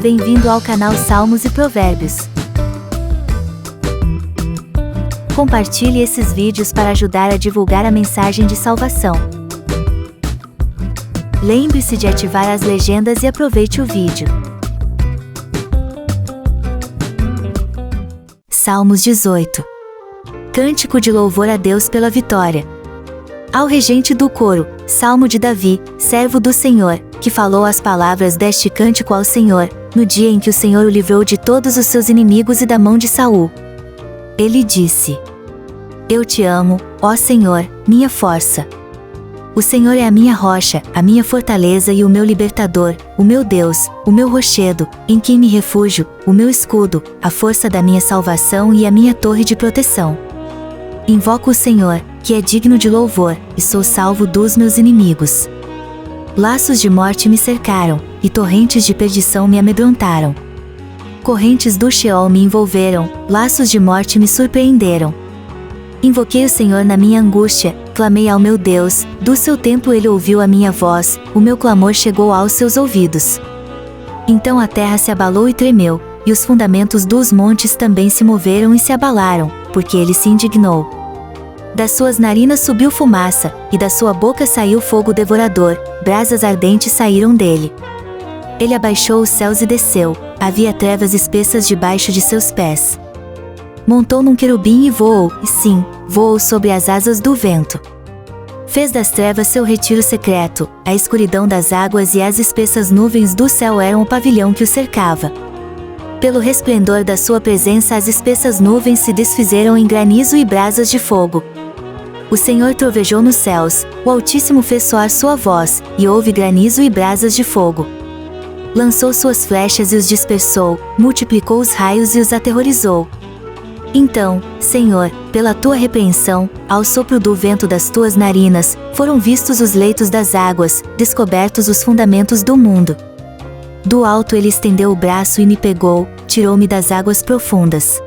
Bem-vindo ao canal Salmos e Provérbios. Compartilhe esses vídeos para ajudar a divulgar a mensagem de salvação. Lembre-se de ativar as legendas e aproveite o vídeo. Salmos 18. Cântico de louvor a Deus pela vitória. Ao regente do coro, Salmo de Davi, servo do Senhor, que falou as palavras deste cântico ao Senhor, no dia em que o Senhor o livrou de todos os seus inimigos e da mão de Saul. Ele disse: Eu te amo, ó Senhor, minha força. O Senhor é a minha rocha, a minha fortaleza e o meu libertador, o meu Deus, o meu rochedo, em quem me refúgio, o meu escudo, a força da minha salvação e a minha torre de proteção. Invoco o Senhor, que é digno de louvor, e sou salvo dos meus inimigos. Laços de morte me cercaram, e torrentes de perdição me amedrontaram. Correntes do Sheol me envolveram, laços de morte me surpreenderam. Invoquei o Senhor na minha angústia, clamei ao meu Deus, do seu templo ele ouviu a minha voz, o meu clamor chegou aos seus ouvidos. Então a terra se abalou e tremeu, e os fundamentos dos montes também se moveram e se abalaram, porque ele se indignou. Das suas narinas subiu fumaça, e da sua boca saiu fogo devorador, brasas ardentes saíram dele. Ele abaixou os céus e desceu, havia trevas espessas debaixo de seus pés. Montou num querubim e voou, e sim, voou sobre as asas do vento. Fez das trevas seu retiro secreto, a escuridão das águas e as espessas nuvens do céu eram o pavilhão que o cercava. Pelo resplendor da sua presença as espessas nuvens se desfizeram em granizo e brasas de fogo. O Senhor trovejou nos céus, o Altíssimo fez soar sua voz, e houve granizo e brasas de fogo. Lançou suas flechas e os dispersou, multiplicou os raios e os aterrorizou. Então, Senhor, pela tua repreensão, ao sopro do vento das tuas narinas, foram vistos os leitos das águas, descobertos os fundamentos do mundo. Do alto ele estendeu o braço e me pegou, tirou-me das águas profundas.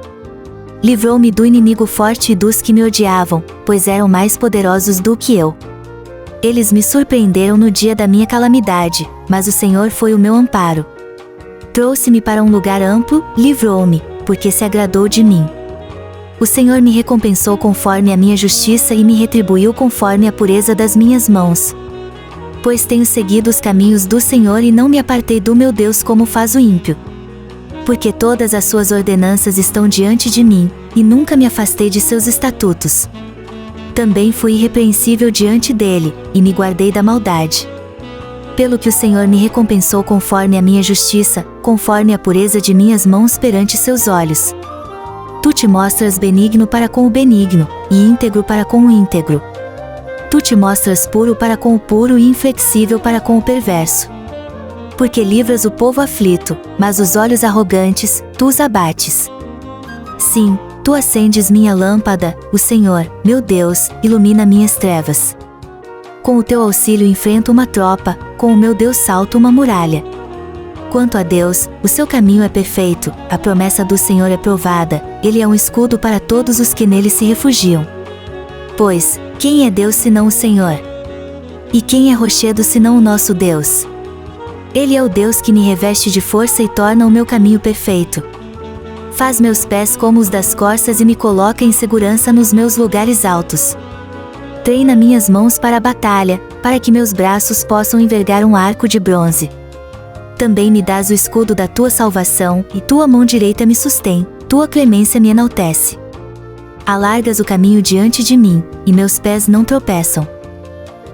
Livrou-me do inimigo forte e dos que me odiavam, pois eram mais poderosos do que eu. Eles me surpreenderam no dia da minha calamidade, mas o Senhor foi o meu amparo. Trouxe-me para um lugar amplo, livrou-me, porque se agradou de mim. O Senhor me recompensou conforme a minha justiça e me retribuiu conforme a pureza das minhas mãos. Pois tenho seguido os caminhos do Senhor e não me apartei do meu Deus como faz o ímpio. Porque todas as suas ordenanças estão diante de mim, e nunca me afastei de seus estatutos. Também fui irrepreensível diante dele, e me guardei da maldade. Pelo que o Senhor me recompensou conforme a minha justiça, conforme a pureza de minhas mãos perante seus olhos. Tu te mostras benigno para com o benigno, e íntegro para com o íntegro. Tu te mostras puro para com o puro e inflexível para com o perverso. Porque livras o povo aflito, mas os olhos arrogantes, tu os abates. Sim, tu acendes minha lâmpada, o Senhor, meu Deus, ilumina minhas trevas. Com o teu auxílio enfrento uma tropa, com o meu Deus salto uma muralha. Quanto a Deus, o seu caminho é perfeito, a promessa do Senhor é provada, ele é um escudo para todos os que nele se refugiam. Pois, quem é Deus senão o Senhor? E quem é rochedo senão o nosso Deus? Ele é o Deus que me reveste de força e torna o meu caminho perfeito. Faz meus pés como os das corças e me coloca em segurança nos meus lugares altos. Treina minhas mãos para a batalha, para que meus braços possam envergar um arco de bronze. Também me dás o escudo da tua salvação, e tua mão direita me sustém, tua clemência me enaltece. Alargas o caminho diante de mim, e meus pés não tropeçam.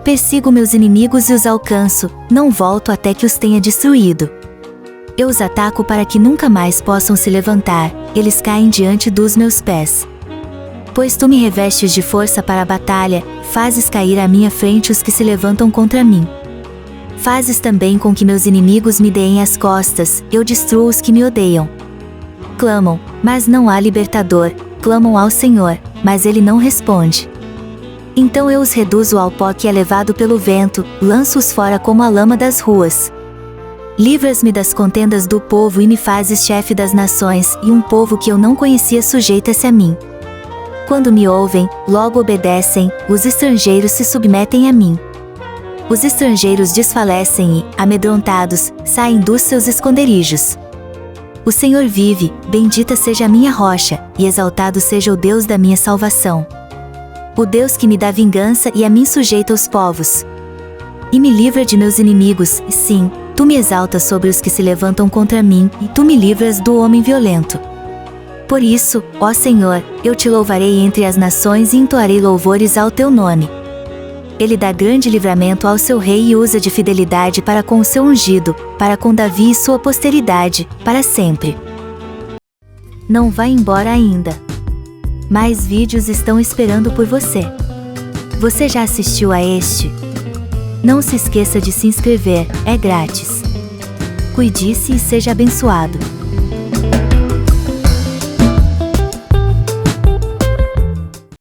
Persigo meus inimigos e os alcanço, não volto até que os tenha destruído. Eu os ataco para que nunca mais possam se levantar, eles caem diante dos meus pés. Pois tu me revestes de força para a batalha, fazes cair à minha frente os que se levantam contra mim. Fazes também com que meus inimigos me deem as costas, eu destruo os que me odeiam. Clamam, mas não há libertador, clamam ao Senhor, mas ele não responde. Então eu os reduzo ao pó que é levado pelo vento, lanço-os fora como a lama das ruas. Livras-me das contendas do povo e me fazes chefe das nações, e um povo que eu não conhecia sujeita-se a mim. Quando me ouvem, logo obedecem, os estrangeiros se submetem a mim. Os estrangeiros desfalecem e, amedrontados, saem dos seus esconderijos. O Senhor vive, bendita seja a minha rocha, e exaltado seja o Deus da minha salvação. O Deus que me dá vingança e a mim sujeita os povos. E me livra de meus inimigos, sim, tu me exaltas sobre os que se levantam contra mim, e tu me livras do homem violento. Por isso, ó Senhor, eu te louvarei entre as nações e entoarei louvores ao teu nome. Ele dá grande livramento ao seu rei e usa de fidelidade para com o seu ungido, para com Davi e sua posteridade, para sempre. Não vá embora ainda. Mais vídeos estão esperando por você. Você já assistiu a este? Não se esqueça de se inscrever, é grátis. Cuide-se e seja abençoado.